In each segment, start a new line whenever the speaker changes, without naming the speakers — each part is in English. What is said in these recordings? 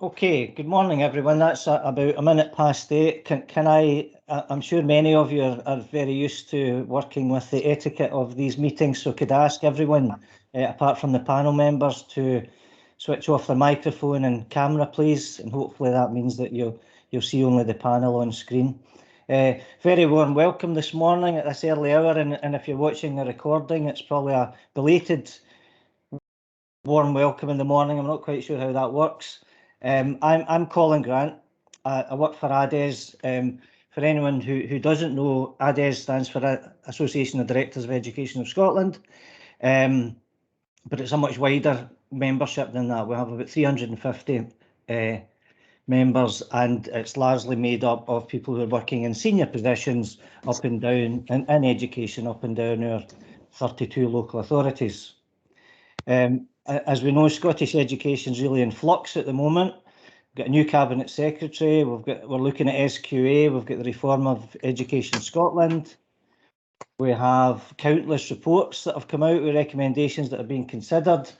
Okay, good morning everyone. That's about 8:01. I'm sure many of you are very used to working with the etiquette of these meetings, so could I ask everyone, apart from the panel members, to switch off their microphone and camera, please, and hopefully that means that you'll see only the panel on screen. Very warm welcome this morning at this early hour, and if you're watching the recording, it's probably a belated warm welcome in the morning. I'm not quite sure how that works. I'm Colin Grant. I work for ADES. For anyone who doesn't know, ADES stands for Association of Directors of Education of Scotland, but it's a much wider membership than that. We have about 350 members, and it's largely made up of people who are working in senior positions up and down in education, up and down our 32 local authorities. As we know, Scottish education is really in flux at the moment. We've got a new cabinet secretary. We're looking at SQA. We've got the reform of Education Scotland. We have countless reports that have come out with recommendations that are being considered,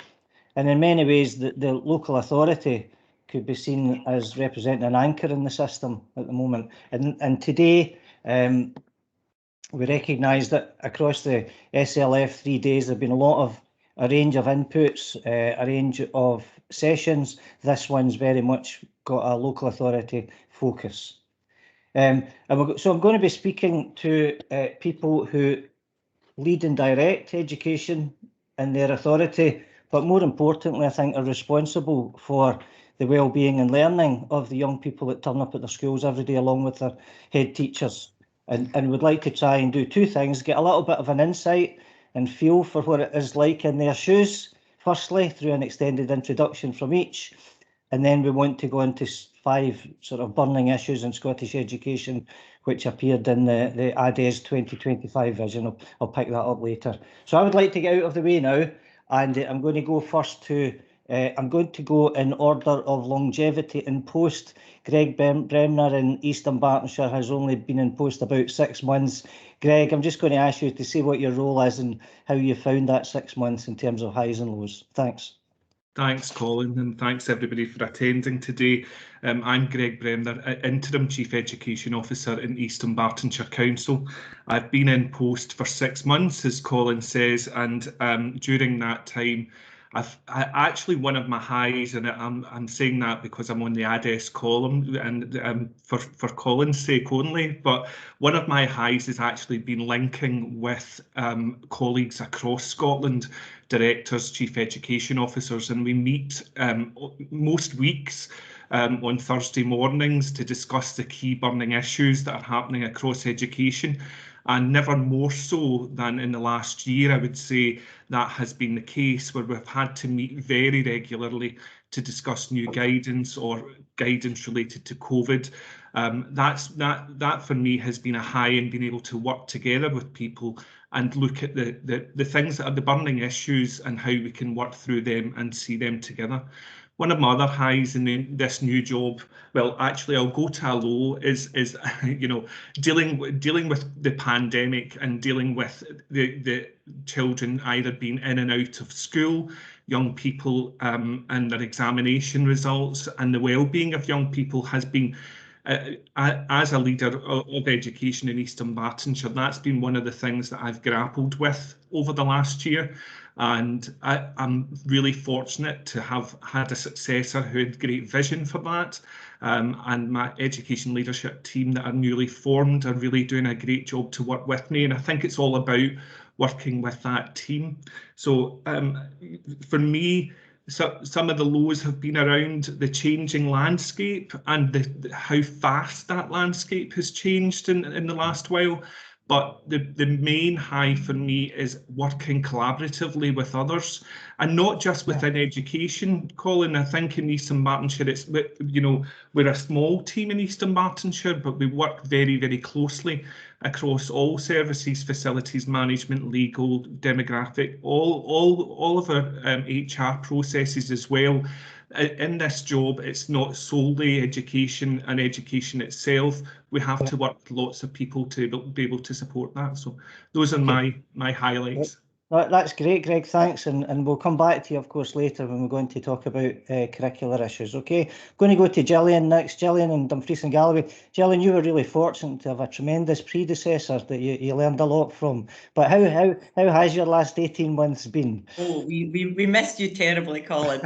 and in many ways, the local authority could be seen as representing an anchor in the system at the moment. And today, we recognise that across the SLF 3 days, there have been a range of inputs, a range of sessions. This one's very much got a local authority focus. So I'm going to be speaking to people who lead and direct education in their authority, but more importantly, I think are responsible for the well-being and learning of the young people that turn up at their schools every day, along with their head teachers. And would like to try and do two things: get a little bit of an insight and feel for what it is like in their shoes, firstly, through an extended introduction from each. And then we want to go into 5 sort of burning issues in Scottish education, which appeared in the ADES 2025 vision. I'll pick that up later. So I would like to get out of the way now, and I'm going to go first to, I'm going to go in order of longevity in post. Greg Brender in East Dunbartonshire has only been in post about 6 months. Greg, I'm just going to ask you to say what your role is and how you found that 6 months in terms of highs and lows. Thanks.
Thanks, Colin, and thanks everybody for attending today. I'm Greg Brender, Interim Chief Education Officer in East Dunbartonshire Council. I've been in post for 6 months, as Colin says, and during that time, actually one of my highs, and I'm saying that because I'm on the ADES column and for Colin's sake only, but one of my highs has actually been linking with colleagues across Scotland, directors, chief education officers, and we meet most weeks on Thursday mornings to discuss the key burning issues that are happening across education. And never more so than in the last year, I would say that has been the case, where we've had to meet very regularly to discuss new guidance or guidance related to COVID. That for me has been a high in being able to work together with people and look at the things that are the burning issues and how we can work through them and see them together. One of my other highs in this new job, well, actually, I'll go to a low, is you know, dealing with the pandemic and dealing with the children either being in and out of school, young people and their examination results, and the well-being of young people has been, as a leader of education in East Dunbartonshire, that's been one of the things that I've grappled with over the last year. And I'm really fortunate to have had a successor who had great vision for that. And my education leadership team that are newly formed are really doing a great job to work with me. And I think it's all about working with that team. So for me, some of the lows have been around the changing landscape and how fast that landscape has changed in the last while. But the main high for me is working collaboratively with others, and not just within education, Colin. I think in East Dunbartonshire, it's, you know, we're a small team in East Dunbartonshire, but we work very, very closely across all services, facilities management, legal, demographic, all of our HR processes as well. In this job, it's not solely education and education itself. We have to work with lots of people to be able to support that. So those are my highlights.
That's great, Greg, thanks. And we'll come back to you, of course, later when we're going to talk about curricular issues, okay? Going to go to Gillian next. Gillian in Dumfries and Galloway. Gillian, you were really fortunate to have a tremendous predecessor that you learned a lot from. But how has your last 18 months been?
Oh, we missed you terribly, Colin.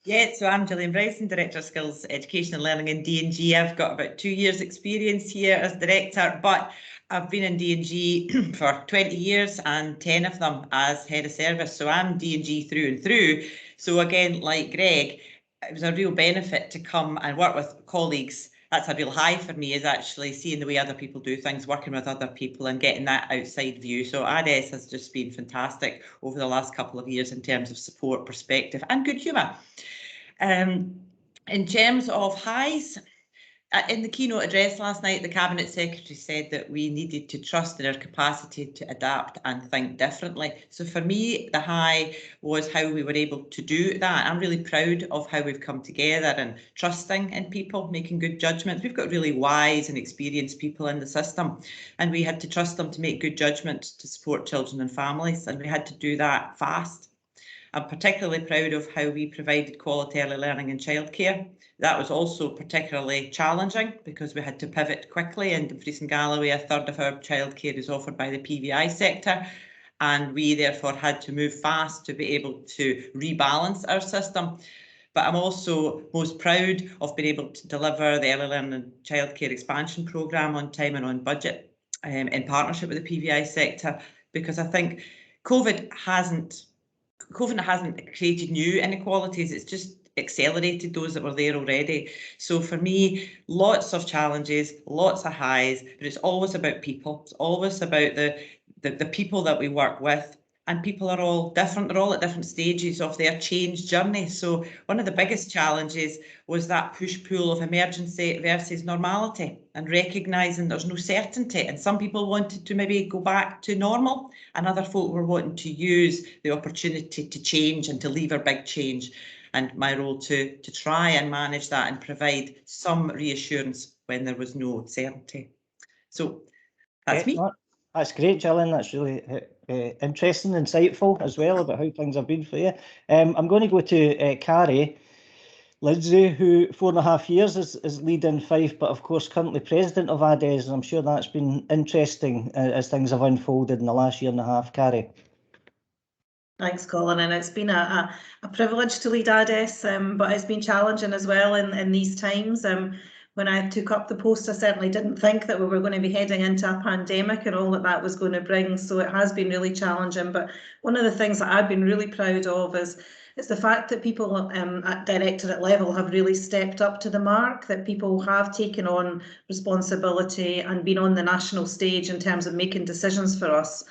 Yeah, so I'm Julian Bryson, Director of Skills Education and Learning in D&G. I've got about 2 years experience here as Director, but I've been in D&G for 20 years and 10 of them as Head of Service. So I'm D&G through and through. So again, like Greg, it was a real benefit to come and work with colleagues. That's a real high for me, is actually seeing the way other people do things, working with other people and getting that outside view. So ADES has just been fantastic over the last couple of years in terms of support, perspective and good humour. In terms of highs, in the keynote address last night, the Cabinet Secretary said that we needed to trust in our capacity to adapt and think differently. So for me, the high was how we were able to do that. I'm really proud of how we've come together and trusting in people, making good judgments. We've got really wise and experienced people in the system, and we had to trust them to make good judgments to support children and families, and we had to do that fast. I'm particularly proud of how we provided quality early learning and childcare. That was also particularly challenging because we had to pivot quickly. In Dumfries and Galloway, a third of our childcare is offered by the PVI sector, and we therefore had to move fast to be able to rebalance our system. But I'm also most proud of being able to deliver the early learning and childcare expansion programme on time and on budget in partnership with the PVI sector, because I think COVID hasn't created new inequalities, it's just accelerated those that were there already. So for me, lots of challenges, lots of highs, but it's always about people. It's always about the people that we work with, and people are all different. They're all at different stages of their change journey. So one of the biggest challenges was that push-pull of emergency versus normality, and recognising there's no certainty. And some people wanted to maybe go back to normal, and other folk were wanting to use the opportunity to change and to leave a big change. And my role to try and manage that and provide some reassurance when there was no certainty. So that's me.
That's great, Gillian. That's really interesting, insightful as well about how things have been for you. I'm going to go to Carrie. Lindsay, who 4.5 years is leading Fife, but of course currently president of ADES, and I'm sure that's been interesting as things have unfolded in the last 1.5 years. Carrie.
Thanks, Colin, and it's been a privilege to lead ADES, but it's been challenging as well in these times. When I took up the post, I certainly didn't think that we were going to be heading into a pandemic and all that was going to bring, so it has been really challenging. But one of the things that I've been really proud of is the fact that people at directorate level have really stepped up to the mark, that people have taken on responsibility and been on the national stage in terms of making decisions for us.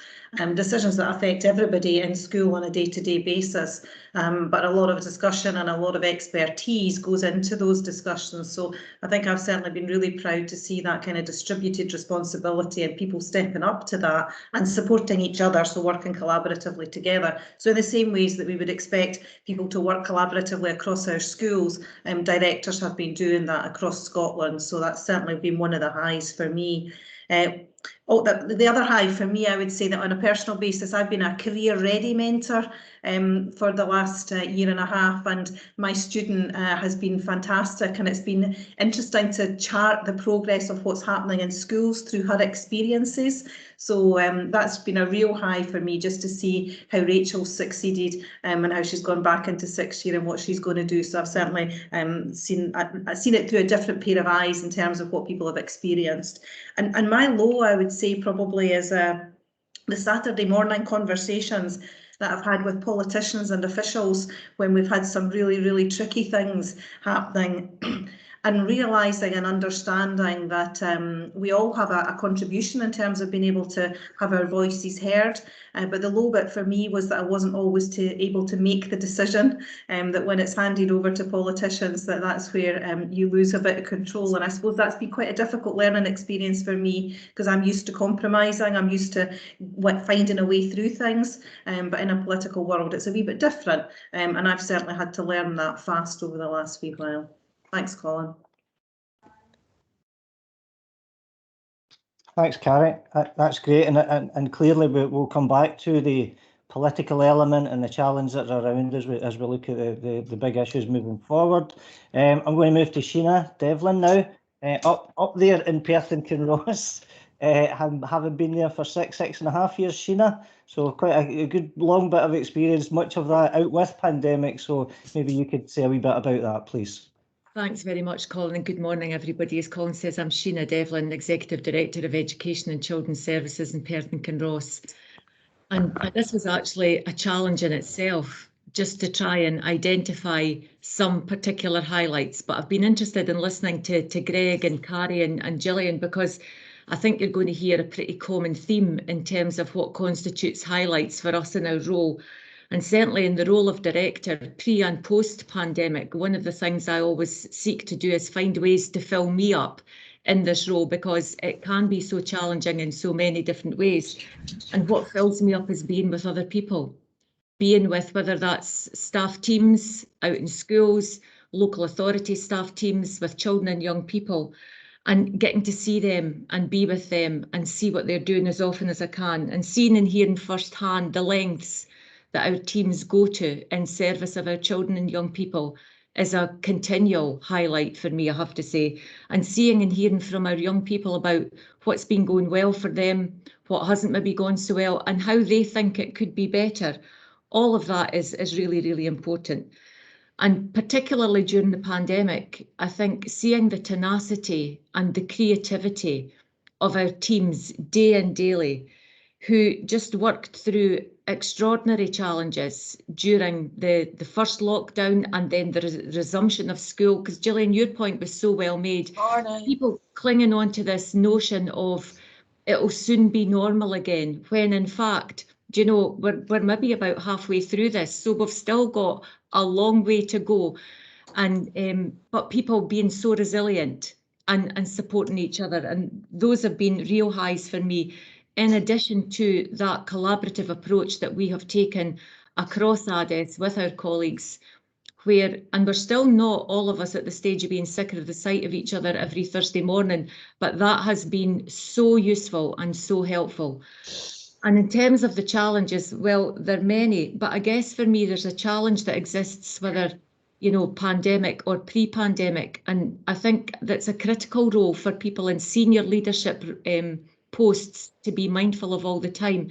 Decisions that affect everybody in school on a day-to-day basis, but a lot of discussion and a lot of expertise goes into those discussions. So I think I've certainly been really proud to see that kind of distributed responsibility and people stepping up to that and supporting each other, so working collaboratively together. So in the same ways that we would expect people to work collaboratively across our schools, directors have been doing that across Scotland. So that's certainly been one of the highs for me. The other high for me, I would say that on a personal basis, I've been a career ready mentor for the last 1.5 years, and my student has been fantastic, and it's been interesting to chart the progress of what's happening in schools through her experiences. So that's been a real high for me, just to see how Rachel's succeeded and how she's gone back into 6th year and what she's going to do. So I've certainly seen it through a different pair of eyes in terms of what people have experienced. And my low, I would say, probably is the Saturday morning conversations that I've had with politicians and officials when we've had some really, really tricky things happening. And realising and understanding that we all have a contribution in terms of being able to have our voices heard. But the low bit for me was that I wasn't always able to make the decision, that when it's handed over to politicians, that's where you lose a bit of control. And I suppose that's been quite a difficult learning experience for me, because I'm used to compromising, I'm used to finding a way through things. But in a political world, it's a wee bit different. And I've certainly had to learn that fast over the last wee while. Thanks, Colin.
Thanks, Carrie. That's great, and clearly we'll come back to the political element and the challenge that's around as we look at the big issues moving forward. I'm going to move to Sheena Devlin now, up there in Perth and Kinross, having been there for 6.5 years, Sheena. So quite a good long bit of experience, much of that out with pandemic. So maybe you could say a wee bit about that, please.
Thanks very much, Colin, and good morning, everybody. As Colin says, I'm Sheena Devlin, Executive Director of Education and Children's Services in Perth and Kinross. And this was actually a challenge in itself, just to try and identify some particular highlights. But I've been interested in listening to Greg and Carrie and Gillian, because I think you're going to hear a pretty common theme in terms of what constitutes highlights for us in our role. And certainly in the role of director, pre and post pandemic, one of the things I always seek to do is find ways to fill me up in this role, because it can be so challenging in so many different ways. And what fills me up is being with other people, being with, whether that's staff teams out in schools, local authority staff teams with children and young people, and getting to see them and be with them and see what they're doing as often as I can, and seeing and hearing firsthand the lengths that our teams go to in service of our children and young people is a continual highlight for me, I have to say. And seeing and hearing from our young people about what's been going well for them, what hasn't maybe gone so well, and how they think it could be better. All of that is really, really important. And particularly during the pandemic, I think seeing the tenacity and the creativity of our teams day and daily, who just worked through extraordinary challenges during the first lockdown and then the resumption of school. Because Gillian, your point was so well made. People clinging on to this notion of it'll soon be normal again, when in fact, do you know, we're maybe about halfway through this, so we've still got a long way to go. And but people being so resilient and supporting each other, and those have been real highs for me, in addition to that collaborative approach that we have taken across ADES with our colleagues, and we're still not all of us at the stage of being sick of the sight of each other every Thursday morning, but that has been so useful and so helpful. And in terms of the challenges, well, there are many, but I guess for me, there's a challenge that exists, whether, you know, pandemic or pre-pandemic. And I think that's a critical role for people in senior leadership posts to be mindful of all the time.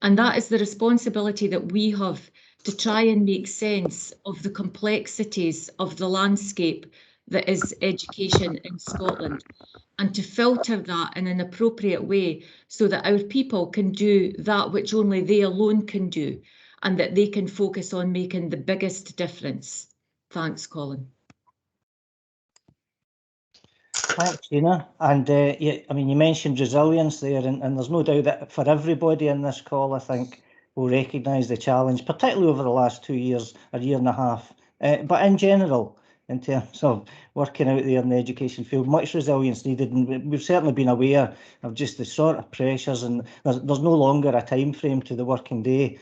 And that is the responsibility that we have to try and make sense of the complexities of the landscape that is education in Scotland, and to filter that in an appropriate way so that our people can do that which only they alone can do, and that they can focus on making the biggest difference. Thanks, Colin.
Thanks, Sheena. And yeah, I mean, you mentioned resilience there, and there's no doubt that for everybody in this call, I think, will recognise the challenge, particularly over the last 2 years, a year and a half, but in general, in terms of working out there in the education field, much resilience needed, and we've certainly been aware of just the sort of pressures, and there's no longer a time frame to the working day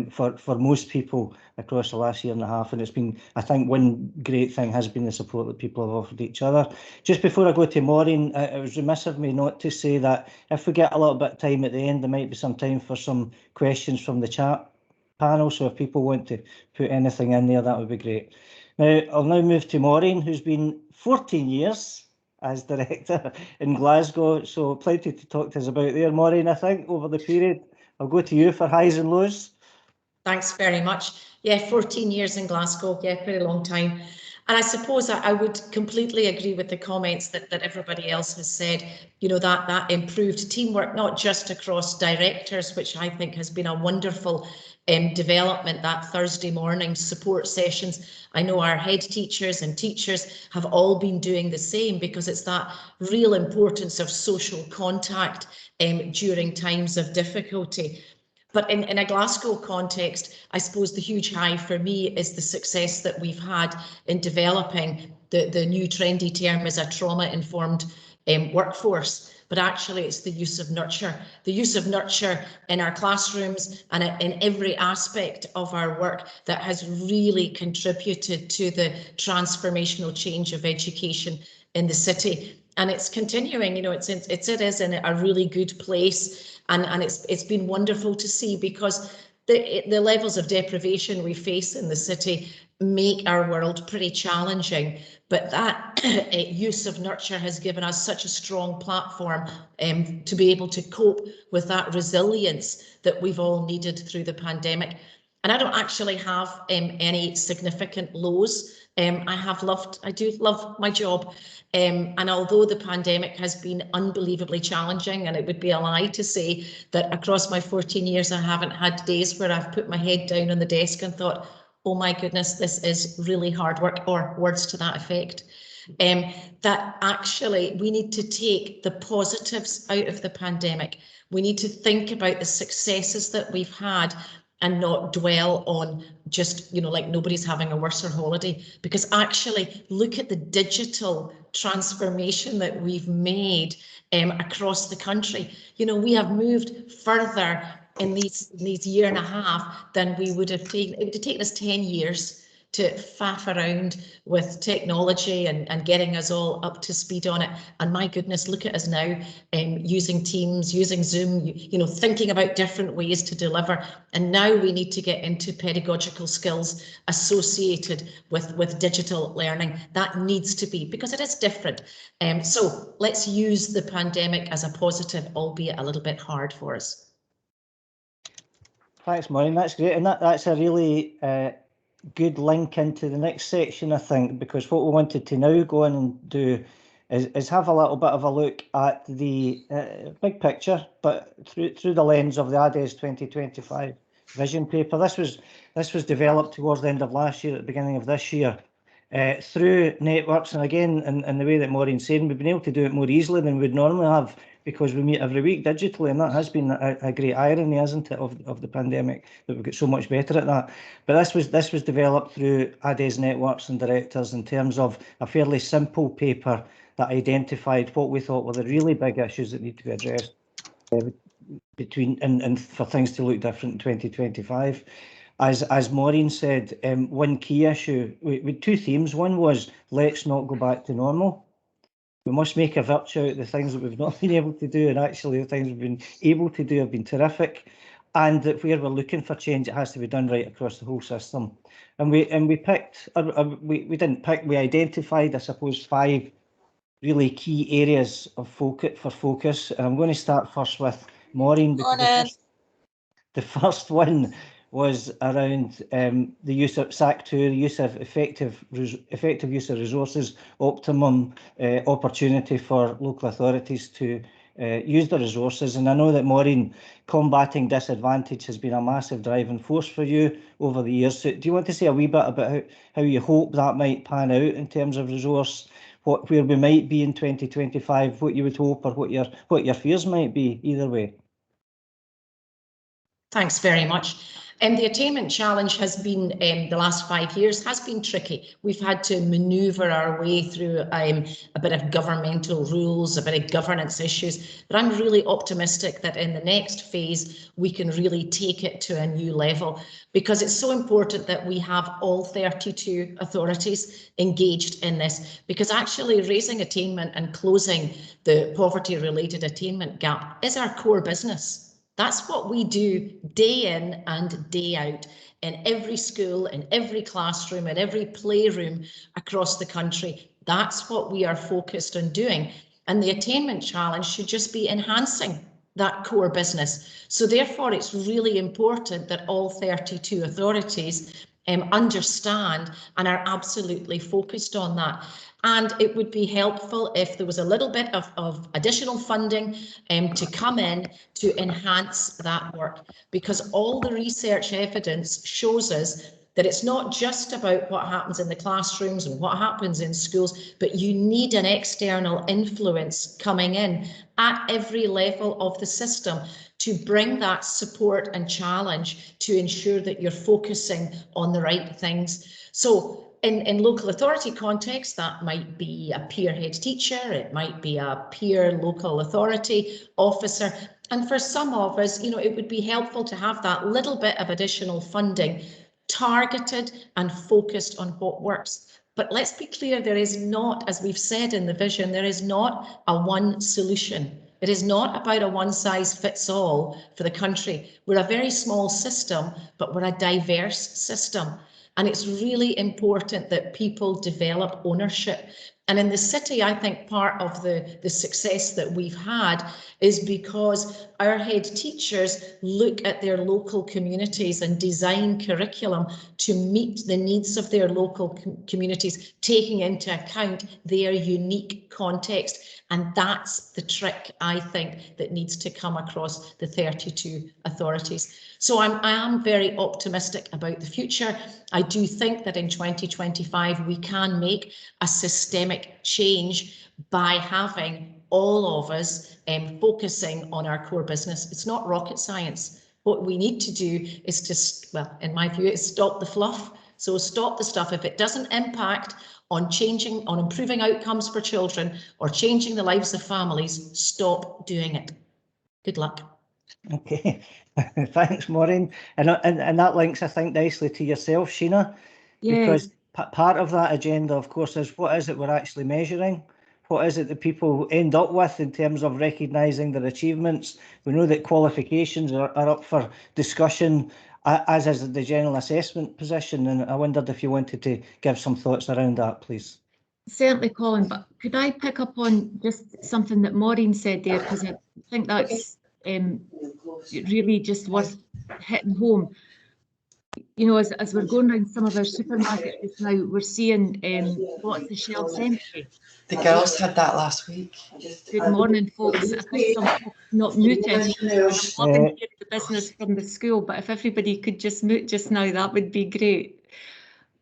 for most people across the last year and a half, and it's been, I think, one great thing has been the support that people have offered each other. Just before I go to Maureen, it was remiss of me not to say that if we get a little bit of time at the end, there might be some time for some questions from the chat panel, so if people want to put anything in there, that would be great. Now, I'll now move to Maureen, who's been 14 years as director in Glasgow, so plenty to talk to us about there, Maureen, I think, over the period. I'll go to you for highs and lows.
Thanks very much. Yeah, 14 years in Glasgow, yeah, pretty long time. And I suppose I would completely agree with the comments that everybody else has said, you know, that improved teamwork, not just across directors, which I think has been a wonderful development, that Thursday morning support sessions. I know our head teachers and teachers have all been doing the same, because it's that real importance of social contact during times of difficulty. But in a Glasgow context, I suppose the huge high for me is the success that we've had in developing the new trendy term as a trauma-informed workforce. But actually it's the use of nurture in our classrooms and in every aspect of our work that has really contributed to the transformational change of education in the city. And it's continuing, you know, it is in a really good place. And it's been wonderful to see, because the levels of deprivation we face in the city make our world pretty challenging, but that use of nurture has given us such a strong platform to be able to cope with that resilience that we've all needed through the pandemic. And I don't actually have any significant lows. I do love my job. And although the pandemic has been unbelievably challenging, and it would be a lie to say that across my 14 years, I haven't had days where I've put my head down on the desk and thought, oh my goodness, this is really hard work, or words to that effect. That actually we need to take the positives out of the pandemic. We need to think about the successes that we've had and not dwell on just, like nobody's having a worse holiday, because actually look at the digital transformation that we've made across the country. We have moved further in these year and a half than we would have taken. It would have taken us 10 years to faff around with technology and getting us all up to speed on it. And my goodness, look at us now, using Teams, using Zoom, thinking about different ways to deliver. And now we need to get into pedagogical skills associated with digital learning. That needs to be, because it is different. So let's use the pandemic as a positive, albeit a little bit hard for us.
Thanks, Maureen. That's great. And that's a really good link into the next section, I think, because what we wanted to now go on and do is have a little bit of a look at the big picture, but through the lens of the ADES 2025 vision paper. This was developed towards the end of last year, at the beginning of this year, through networks. And again, in the way that Maureen's saying, we've been able to do it more easily than we'd normally have, because we meet every week digitally, and that has been a great irony, isn't it, of the pandemic, that we've got so much better at that. But this was developed through ADES networks and directors in terms of a fairly simple paper that identified what we thought were the really big issues that need to be addressed and for things to look different in 2025. As Maureen said, one key issue, we had two themes. One was, let's not go back to normal. We must make a virtue out of the things that we've not been able to do, and actually the things we've been able to do have been terrific. And that where we're looking for change, it has to be done right across the whole system. And we picked, we didn't pick, we identified, I suppose, 5 really key areas of focus. And I'm going to start first with Maureen, because the first one was around the use of SAC2, the use of effective use of resources, optimum opportunity for local authorities to use the resources. And I know that, Maureen, combating disadvantage has been a massive driving force for you over the years. So do you want to say a wee bit about how you hope that might pan out in terms of resource, where we might be in 2025, what you would hope, or what your fears might be, either way?
Thanks very much. The attainment challenge has been, the last 5 years, has been tricky. We've had to manoeuvre our way through a bit of governmental rules, a bit of governance issues, but I'm really optimistic that in the next phase, we can really take it to a new level, because it's so important that we have all 32 authorities engaged in this, because actually raising attainment and closing the poverty-related attainment gap is our core business. That's what we do day in and day out in every school, in every classroom, in every playroom across the country. That's what we are focused on doing. And the attainment challenge should just be enhancing that core business. So therefore, it's really important that all 32 authorities understand and are absolutely focused on that. And it would be helpful if there was a little bit of additional funding to come in to enhance that work, because all the research evidence shows us that it's not just about what happens in the classrooms and what happens in schools, but you need an external influence coming in at every level of the system to bring that support and challenge to ensure that you're focusing on the right things. So in local authority context, that might be a peer head teacher, it might be a peer local authority officer. And for some of us, it would be helpful to have that little bit of additional funding targeted and focused on what works. But let's be clear, there is not, as we've said in the vision, there is not a one solution It is not about a one-size-fits-all for the country. We're a very small system, but we're a diverse system. And it's really important that people develop ownership. And in the city, I think part of the success that we've had is because our head teachers look at their local communities and design curriculum to meet the needs of their local communities, taking into account their unique context. And that's the trick, I think, that needs to come across the 32 authorities. So I am very optimistic about the future. I do think that in 2025, we can make a systemic change by having all of us focusing on our core business. It's not rocket science. What we need to do is to, well, in my view, is stop the fluff. So stop the stuff. If it doesn't impact on changing, on improving outcomes for children or changing the lives of families, stop doing it. Good luck.
Okay, thanks, Maureen. And that links, I think, nicely to yourself, Sheena, because part of that agenda, of course, is what is it we're actually measuring? What is it that people end up with in terms of recognising their achievements? We know that qualifications are up for discussion, as is the general assessment position. And I wondered if you wanted to give some thoughts around that, please.
Certainly, Colin, but could I pick up on just something that Maureen said there, because I think that's really just worth hitting home. You know, as we're going around some of our supermarkets just now, we're seeing lots of shelves empty.
The girls had that last week.
Good morning, folks. I think some folks not muted. I'm loving hearing the business from the school, but if everybody could just mute just now, that would be great.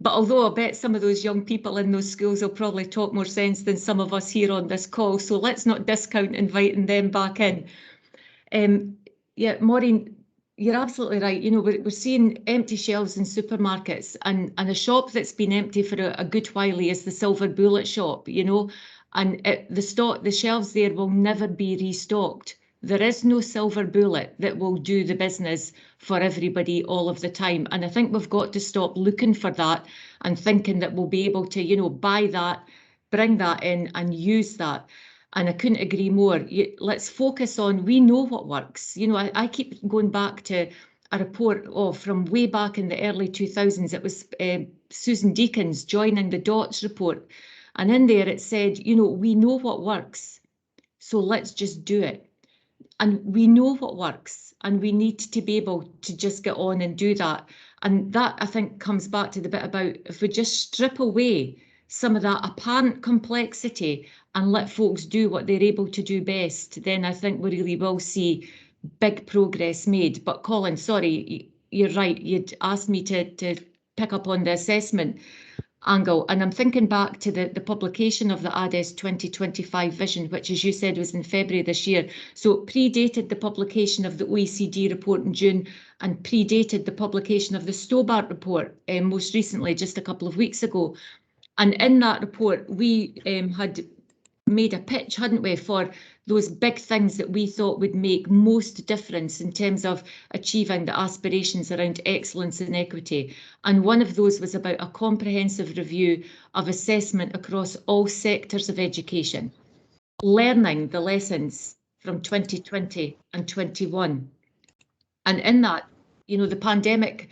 But although I bet some of those young people in those schools will probably talk more sense than some of us here on this call, so let's not discount inviting them back in. Yeah, Maureen, you're absolutely right. You know, we're seeing empty shelves in supermarkets, and a shop that's been empty for a good while is the Silver Bullet shop, you know, and the shelves there will never be restocked. There is no silver bullet that will do the business for everybody all of the time. And I think we've got to stop looking for that and thinking that we'll be able to, you know, buy that, bring that in and use that. And I couldn't agree more. Let's focus on, we know what works. You know, I keep going back to a report from way back in the early 2000s. It was Susan Deacon's Joining the Dots report. And in there it said, you know, we know what works, so let's just do it. And we know what works, and we need to be able to just get on and do that. And that, I think, comes back to the bit about if we just strip away some of that apparent complexity and let folks do what they're able to do best, then I think we really will see big progress made. But Colin, sorry, you're right. You'd asked me to pick up on the assessment angle, and I'm thinking back to the publication of the ADES 2025 vision, which, as you said, was in February this year. So it predated the publication of the OECD report in June and predated the publication of the Stobart report most recently, just a couple of weeks ago. And in that report, we had made a pitch, hadn't we, for those big things that we thought would make most difference in terms of achieving the aspirations around excellence and equity. And one of those was about a comprehensive review of assessment across all sectors of education, learning the lessons from 2020 and 21. And in that, you know, the pandemic,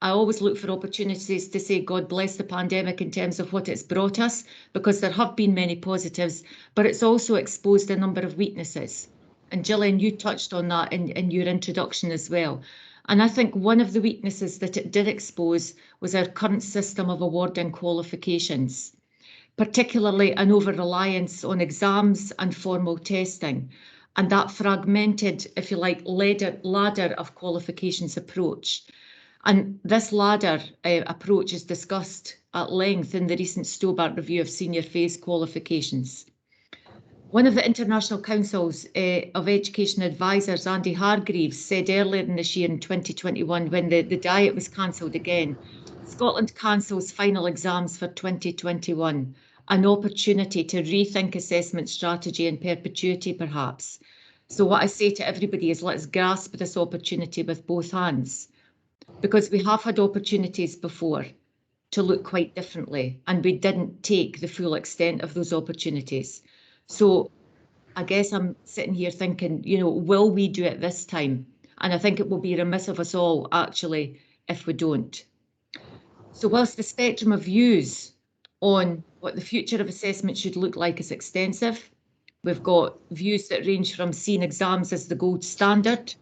I always look for opportunities to say God bless the pandemic in terms of what it's brought us, because there have been many positives, but it's also exposed a number of weaknesses. And Gillian, you touched on that in your introduction as well. And I think one of the weaknesses that it did expose was our current system of awarding qualifications, particularly an over-reliance on exams and formal testing, and that fragmented, if you like, ladder of qualifications approach. And this ladder approach is discussed at length in the recent Stobart review of senior phase qualifications. One of the International Councils of Education Advisors, Andy Hargreaves, said earlier in this year in 2021, when the diet was cancelled again, Scotland cancels final exams for 2021, an opportunity to rethink assessment strategy in perpetuity, perhaps. So what I say to everybody is, let's grasp this opportunity with both hands, because we have had opportunities before to look quite differently, and we didn't take the full extent of those opportunities. So I guess I'm sitting here thinking, you know, will we do it this time? And I think it will be remiss of us all, actually, if we don't. So whilst the spectrum of views on what the future of assessment should look like is extensive, we've got views that range from seeing exams as the gold standard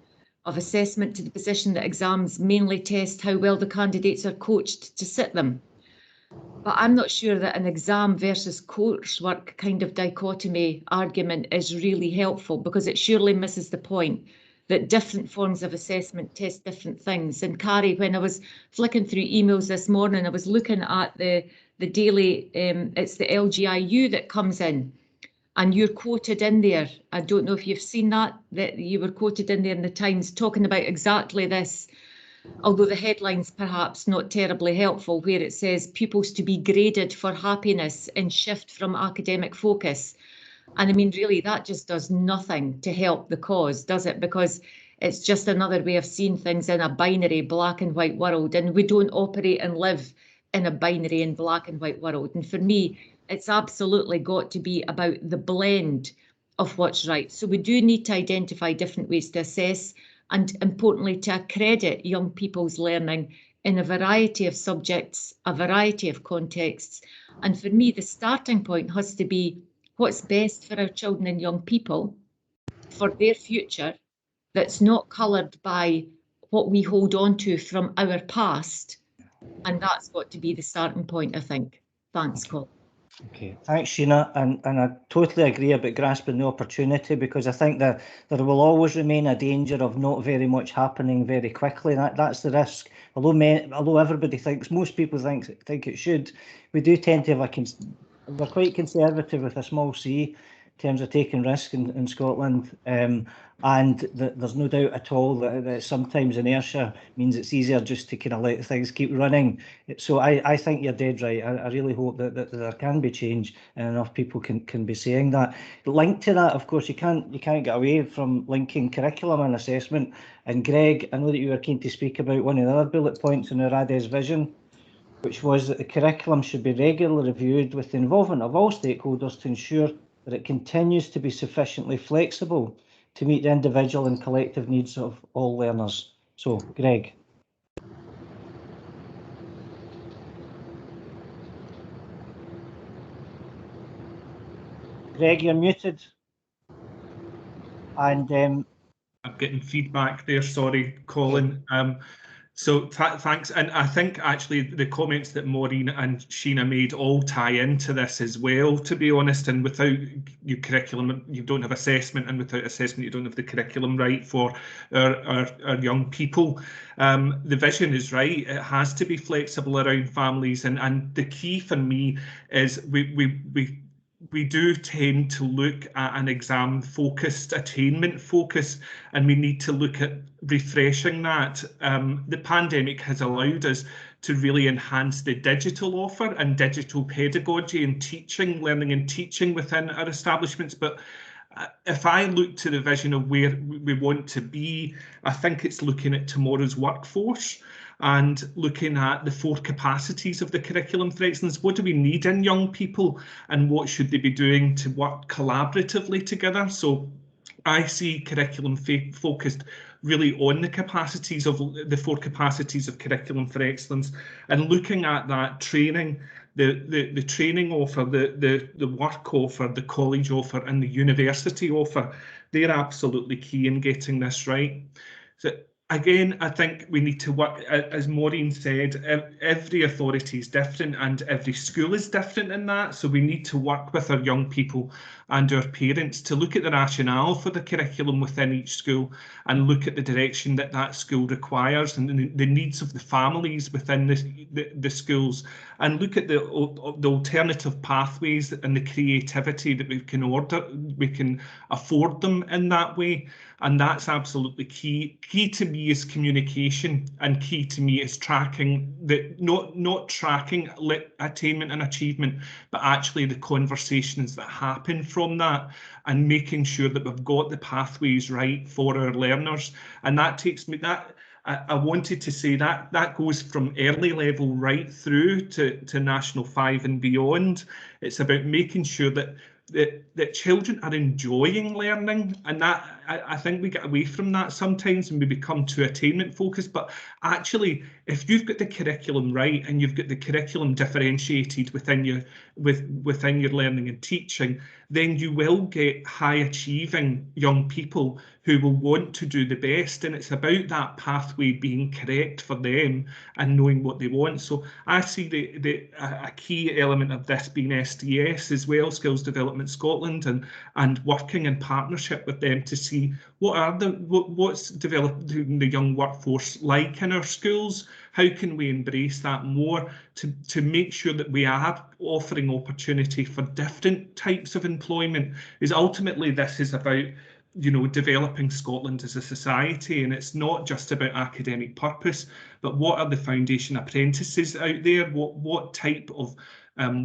of assessment to the position that exams mainly test how well the candidates are coached to sit them. But I'm not sure that an exam versus coursework kind of dichotomy argument is really helpful, because it surely misses the point that different forms of assessment test different things. And Carrie, when I was flicking through emails this morning, I was looking at the daily, it's the LGIU that comes in, and you're quoted in there. I don't know if you've seen that you were quoted in there in the Times talking about exactly this, although the headline's perhaps not terribly helpful, where it says pupils to be graded for happiness and shift from academic focus. And I mean, really, that just does nothing to help the cause, does it? Because it's just another way of seeing things in a binary black and white world, and we don't operate and live in a binary and black and white world. And for me, it's absolutely got to be about the blend of what's right. So we do need to identify different ways to assess, and importantly, to accredit young people's learning in a variety of subjects, a variety of contexts. And for me, the starting point has to be what's best for our children and young people for their future, that's not coloured by what we hold on to from our past. And that's got to be the starting point, I think. Thanks, Colin.
Okay, thanks, Sheena, and I totally agree about grasping the opportunity, because I think that there will always remain a danger of not very much happening very quickly. That's the risk. Although everybody thinks, most people think it should, we do tend to have we're quite conservative with a small c in terms of taking risk in Scotland, and there's no doubt at all that sometimes inertia means it's easier just to kind of let things keep running. So I think you're dead right. I really hope that there can be change, and enough people can be saying that. Linked to that, of course, you can't get away from linking curriculum and assessment. And Greg, I know that you were keen to speak about one of the other bullet points in our ADES vision, which was that the curriculum should be regularly reviewed with the involvement of all stakeholders to ensure that it continues to be sufficiently flexible to meet the individual and collective needs of all learners. So, Greg. Greg, you're muted. And
I'm getting feedback there, sorry, Colin. So thanks, and I think actually the comments that Maureen and Sheena made all tie into this as well, to be honest. And without your curriculum, you don't have assessment, and without assessment, you don't have the curriculum right for our young people. The vision is right; it has to be flexible around families, and the key for me is we do tend to look at an exam-focused, attainment focus, and we need to look at refreshing that. The pandemic has allowed us to really enhance the digital offer and digital pedagogy and teaching, learning and teaching within our establishments. But if I look to the vision of where we want to be, I think it's looking at tomorrow's workforce and looking at the 4 capacities of the curriculum for excellence. What do we need in young people, and what should they be doing to work collaboratively together? So I see curriculum focused really on the capacities of the 4 capacities of curriculum for excellence, and looking at that training, the training offer, the work offer, the college offer, and the university offer. They're absolutely key in getting this right. So again, I think we need to work, as Maureen said, every authority is different and every school is different in that. So we need to work with our young people and our parents to look at the rationale for the curriculum within each school and look at the direction that that school requires and the needs of the families within the schools, and look at the alternative pathways and the creativity that we can afford them in that way. And that's absolutely key. Key to me is communication, and key to me is tracking not tracking attainment and achievement, but actually the conversations that happen from that, and making sure that we've got the pathways right for our learners. And that takes me I wanted to say that goes from early level right through to National 5 and beyond. It's about making sure that that children are enjoying learning, and that I think we get away from that sometimes and we become too attainment focused. But actually, if you've got the curriculum right and you've got the curriculum differentiated within your learning and teaching, then you will get high achieving young people who will want to do the best, and it's about that pathway being correct for them and knowing what they want. So I see a key element of this being SDS as well, Skills Development Scotland, and working in partnership with them to see what's developing the young workforce like in our schools. How can we embrace that more to make sure that we are offering opportunity for different types of employment? Is ultimately this is about, you know, developing Scotland as a society, and it's not just about academic purpose, but what are the foundation apprentices out there? What type of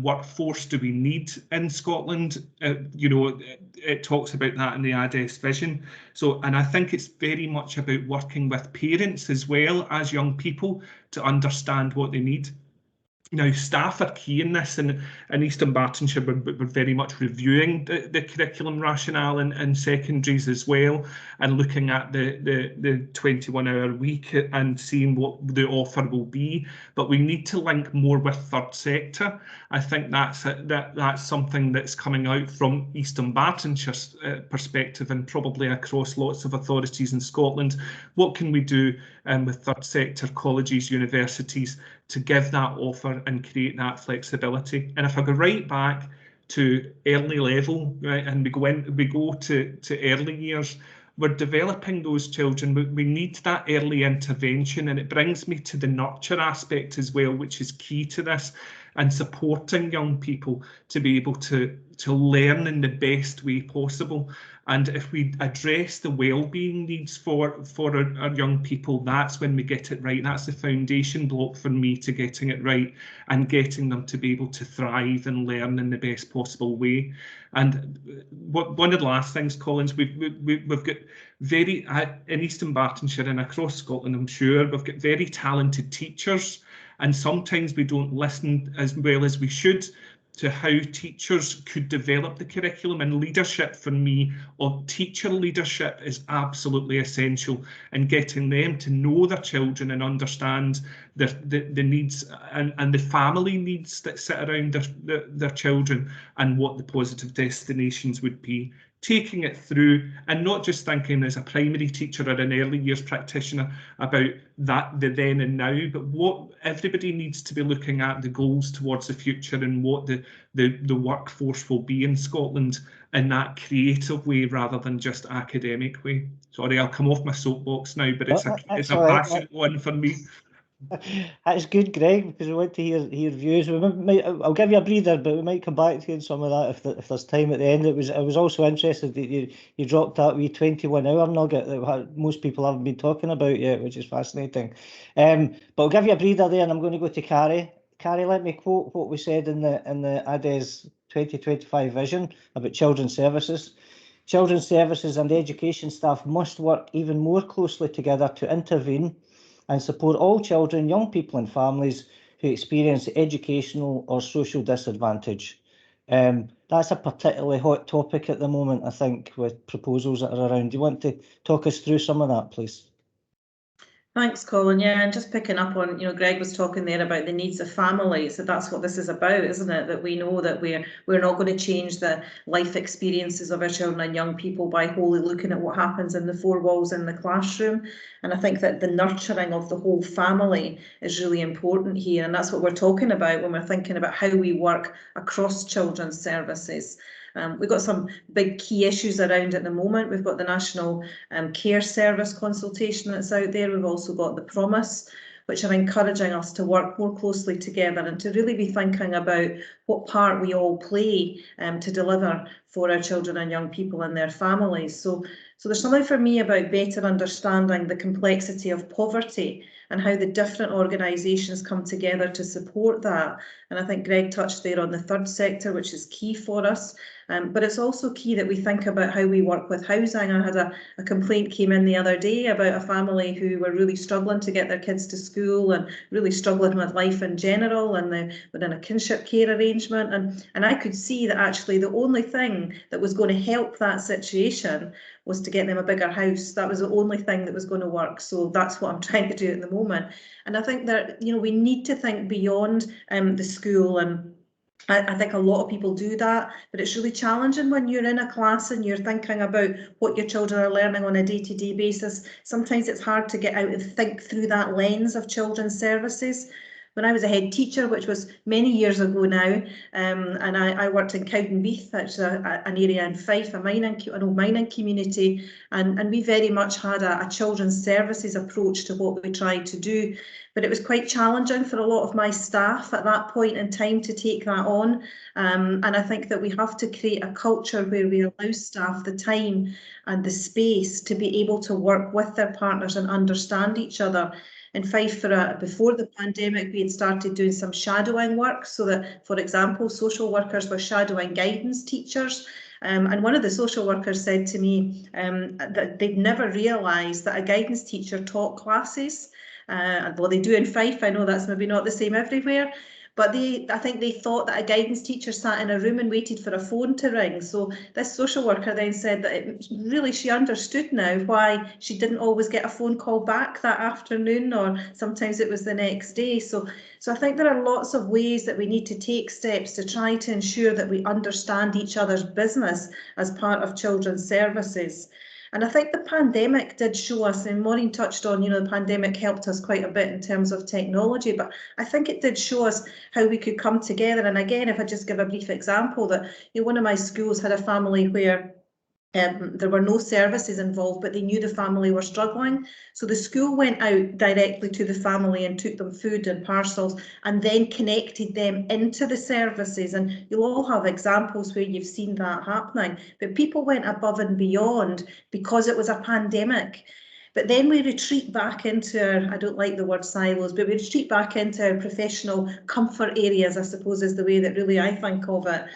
workforce do we need in Scotland? You know, it talks about that in the ADES vision. So, and I think it's very much about working with parents as well as young people to understand what they need. Now, staff are key in this, and in Eastern Bartonshire, we're very much reviewing the curriculum rationale in secondaries as well, and looking at the 21-hour week and seeing what the offer will be. But we need to link more with third sector. I think that's something that's coming out from Eastern Bartonshire's perspective, and probably across lots of authorities in Scotland. What can we do with third sector colleges, universities, to give that offer and create that flexibility? And if I go right back to early level, right, and we go to early years, we're developing those children. We need that early intervention, and it brings me to the nurture aspect as well, which is key to this, and supporting young people to be able to learn in the best way possible. And if we address the well-being needs for our young people, that's when we get it right. That's the foundation block for me to getting it right and getting them to be able to thrive and learn in the best possible way. And one of the last things, Collins, we've got very, in Eastern Bartonshire and across Scotland, I'm sure, we've got very talented teachers, and sometimes we don't listen as well as we should to how teachers could develop the curriculum. And leadership, for me, of teacher leadership, is absolutely essential in getting them to know their children and understand the needs and the family needs that sit around their children, and what the positive destinations would be. Taking it through, and not just thinking as a primary teacher or an early years practitioner about that, the then and now, but what everybody needs to be looking at, the goals towards the future, and what the workforce will be in Scotland in that creative way rather than just academic way. Sorry, I'll come off my soapbox now, but it's a passionate one for me.
That's good, Greg, because we want to hear views. I'll give you a breather, but we might come back to you on some of that if there's time at the end. I was also interested that you dropped that wee 21-hour nugget that most people haven't been talking about yet, which is fascinating. But I'll give you a breather there, and I'm going to go to Carrie. Carrie, let me quote what we said in the ADES 2025 vision about children's services. Children's services and education staff must work even more closely together to intervene and support all children, young people and families who experience educational or social disadvantage. That's a particularly hot topic at the moment, I think, with proposals that are around. Do you want to talk us through some of that, please?
Thanks, Colin. Yeah, and just picking up on, Greg was talking there about the needs of families. So that's what this is about, isn't it? That we know that we're not going to change the life experiences of our children and young people by wholly looking at what happens in the four walls in the classroom. And I think that the nurturing of the whole family is really important here. And that's what we're talking about when we're thinking about how we work across children's services. We've got some big key issues around at the moment. We've got the National Care Service consultation that's out there. We've also got the Promise, which are encouraging us to work more closely together and to really be thinking about what part we all play to deliver for our children and young people and their families. So there's something for me about better understanding the complexity of poverty and how the different organisations come together to support that. And I think Greg touched there on the third sector, which is key for us. But it's also key that we think about how we work with housing. I had a complaint came in the other day about a family who were really struggling to get their kids to school and really struggling with life in general, and they were in a kinship care arrangement. And I could see that actually the only thing that was going to help that situation was to get them a bigger house. That was the only thing that was going to work. So that's what I'm trying to do at the moment. And I think that, you know, we need to think beyond the school, and I think a lot of people do that, but it's really challenging when you're in a class and you're thinking about what your children are learning on a day-to-day basis. Sometimes it's hard to get out and think through that lens of children's services. When I was a head teacher, which was many years ago now, and I worked in Cowdenbeath, that's an area in Fife, an old mining community, and we very much had a children's services approach to what we tried to do. But it was quite challenging for a lot of my staff at that point in time to take that on. And I think that we have to create a culture where we allow staff the time and the space to be able to work with their partners and understand each other. In Fife, before the pandemic, we had started doing some shadowing work, so that, for example, social workers were shadowing guidance teachers. And one of the social workers said to me that they'd never realised that a guidance teacher taught classes. Well, they do in Fife. I know that's maybe not the same everywhere. But I think they thought that a guidance teacher sat in a room and waited for a phone to ring. So this social worker then said that she understood now why she didn't always get a phone call back that afternoon, or sometimes it was the next day. So I think there are lots of ways that we need to take steps to try to ensure that we understand each other's business as part of children's services. And I think the pandemic did show us, and Maureen touched on, you know, the pandemic helped us quite a bit in terms of technology, but I think it did show us how we could come together. And again, if I just give a brief example, that, you know, one of my schools had a family where there were no services involved, but they knew the family were struggling. So the school went out directly to the family and took them food and parcels, and then connected them into the services. And you'll all have examples where you've seen that happening. But people went above and beyond because it was a pandemic. But then we retreat back into our, I don't like the word silos, but we retreat back into our professional comfort areas, I suppose, is the way that really I think of it,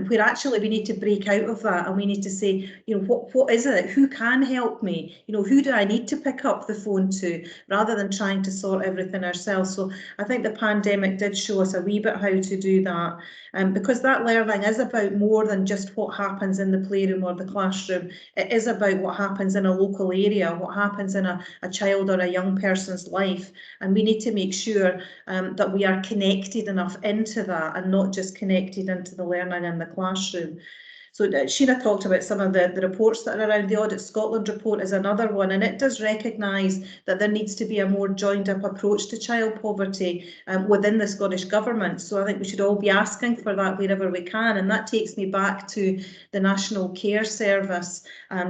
where actually we need to break out of that, and we need to say, you know, what is it? Who can help me? You know, who do I need to pick up the phone to, rather than trying to sort everything ourselves? So I think the pandemic did show us a wee bit how to do that, because that learning is about more than just what happens in the playroom or the classroom. It is about what happens in a local area, what happens in a child or a young person's life, and we need to make sure that we are connected enough into that, and not just connected into the learning in the classroom. So Sheena talked about some of the reports that are around. The Audit Scotland report is another one, and it does recognise that there needs to be a more joined up approach to child poverty within the Scottish Government. So I think we should all be asking for that wherever we can, and that takes me back to the National Care Service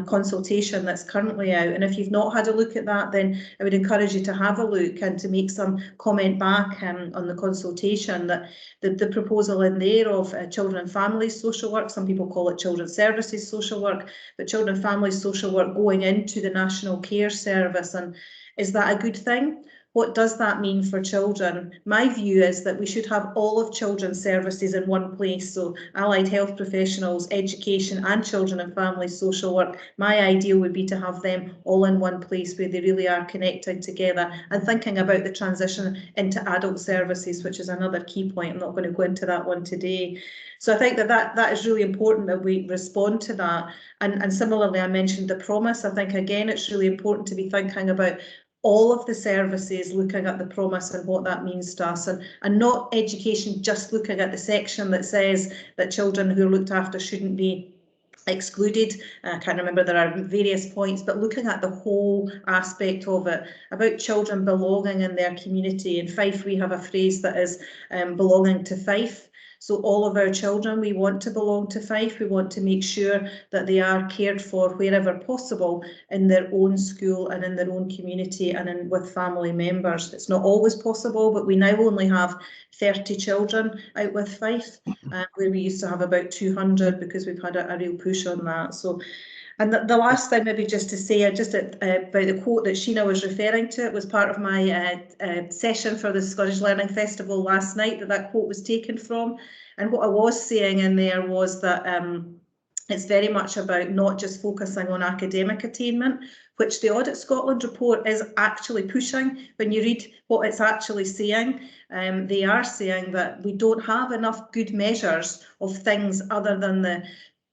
consultation that's currently out. And if you've not had a look at that, then I would encourage you to have a look and to make some comment back on the consultation. That the proposal in there of children and families social work, some people call it children's services social work, but children and families social work going into the National Care Service. And is that a good thing? What does that mean for children? My view is that we should have all of children's services in one place. So allied health professionals, education and children and family social work. My ideal would be to have them all in one place where they really are connected together, and thinking about the transition into adult services, which is another key point. I'm not going to go into that one today. So I think that is really important that we respond to that. And similarly, I mentioned the promise. I think, again, it's really important to be thinking about all of the services, looking at the promise and what that means to us, and not education just looking at the section that says that children who are looked after shouldn't be excluded. I can't remember, there are various points, but looking at the whole aspect of it, about children belonging in their community. In Fife, we have a phrase that is belonging to Fife. So all of our children, we want to belong to Fife. We want to make sure that they are cared for wherever possible in their own school and in their own community and with family members. It's not always possible, but we now only have 30 children out with Fife, where we used to have about 200, because we've had a real push on that. So And the last thing, maybe just to say, just about the quote that Sheena was referring to, it was part of my session for the Scottish Learning Festival last night that quote was taken from. And what I was saying in there was that it's very much about not just focusing on academic attainment, which the Audit Scotland report is actually pushing. When you read what it's actually saying, they are saying that we don't have enough good measures of things other than the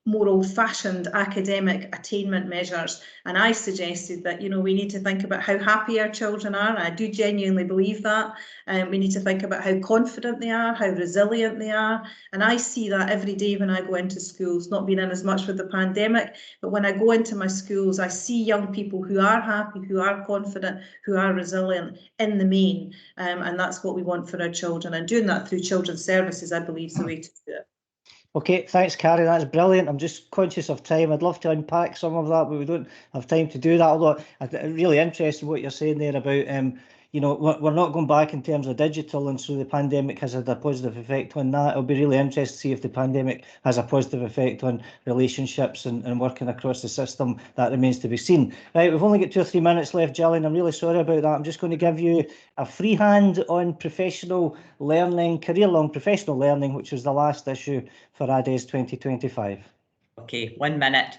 more old-fashioned academic attainment measures. And I suggested that, you know, we need to think about how happy our children are. I do genuinely believe that. We need to think about how confident they are, how resilient they are. And I see that every day when I go into schools, not being in as much with the pandemic, but when I go into my schools, I see young people who are happy, who are confident, who are resilient in the main. And that's what we want for our children. And doing that through children's services, I believe, is the way to do it.
Okay, thanks, Carrie. That's brilliant. I'm just conscious of time. I'd love to unpack some of that, but we don't have time to do that. Although I'm really interested in what you're saying there about, you know, we're not going back in terms of digital, and so the pandemic has had a positive effect on that. It'll be really interesting to see if the pandemic has a positive effect on relationships and working across the system. That remains to be seen. Right, we've only got 2 or 3 minutes left, Gillian. I'm really sorry about that. I'm just going to give you a free hand on professional learning, career-long professional learning, which was the last issue for ADES 2025.
Okay, 1 minute.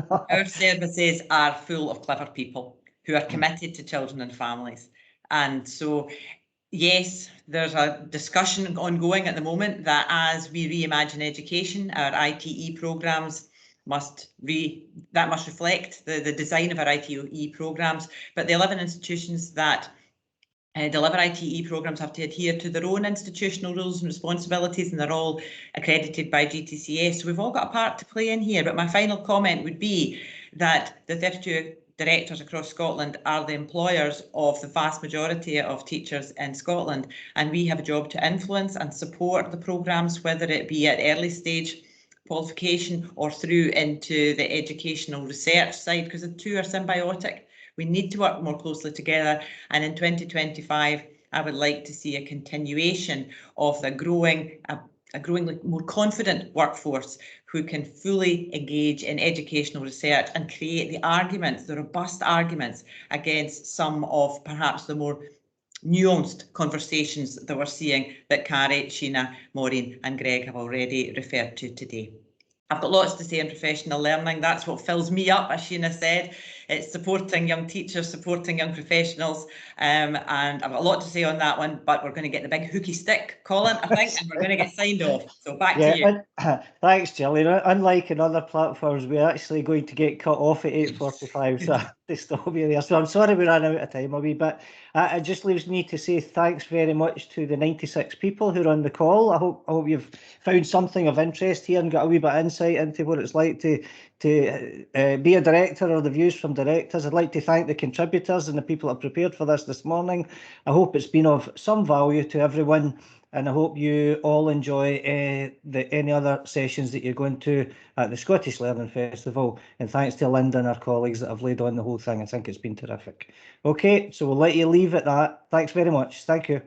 Our services are full of clever people who are committed to children and families. And so, yes, there's a discussion ongoing at the moment that as we reimagine education, our ITE programmes must reflect the design of our ITE programmes, but the 11 institutions that deliver ITE programmes have to adhere to their own institutional rules and responsibilities, and they're all accredited by GTCS. So we've all got a part to play in here. But my final comment would be that the 32 directors across Scotland are the employers of the vast majority of teachers in Scotland, and we have a job to influence and support the programmes, whether it be at early stage qualification or through into the educational research side, because the two are symbiotic. We need to work more closely together, and in 2025, I would like to see a continuation of a growingly more confident workforce who can fully engage in educational research and create the arguments, the robust arguments against some of perhaps the more nuanced conversations that we're seeing that Carrie, Sheena, Maureen and Greg have already referred to today. I've got lots to say on professional learning. That's what fills me up, as Sheena said. It's supporting young teachers, supporting young professionals, and I've got a lot to say on that one, but we're going to get the big hooky stick, Colin, I think, and we're going to get signed off. So back to you.
Thanks, Gillian. Unlike in other platforms, we're actually going to get cut off at 8:45, so they stop me there. So I'm sorry we ran out of time a wee bit. It just leaves me to say thanks very much to the 96 people who are on the call. I hope you've found something of interest here and got a wee bit of insight into what it's like to be a director, or the views from directors. I'd like to thank the contributors and the people that have prepared for this morning. I hope it's been of some value to everyone, and I hope you all enjoy any other sessions that you're going to at the Scottish Learning Festival. And thanks to Linda and our colleagues that have laid on the whole thing. I think it's been terrific. Okay, so we'll let you leave at that. Thanks very much. Thank you.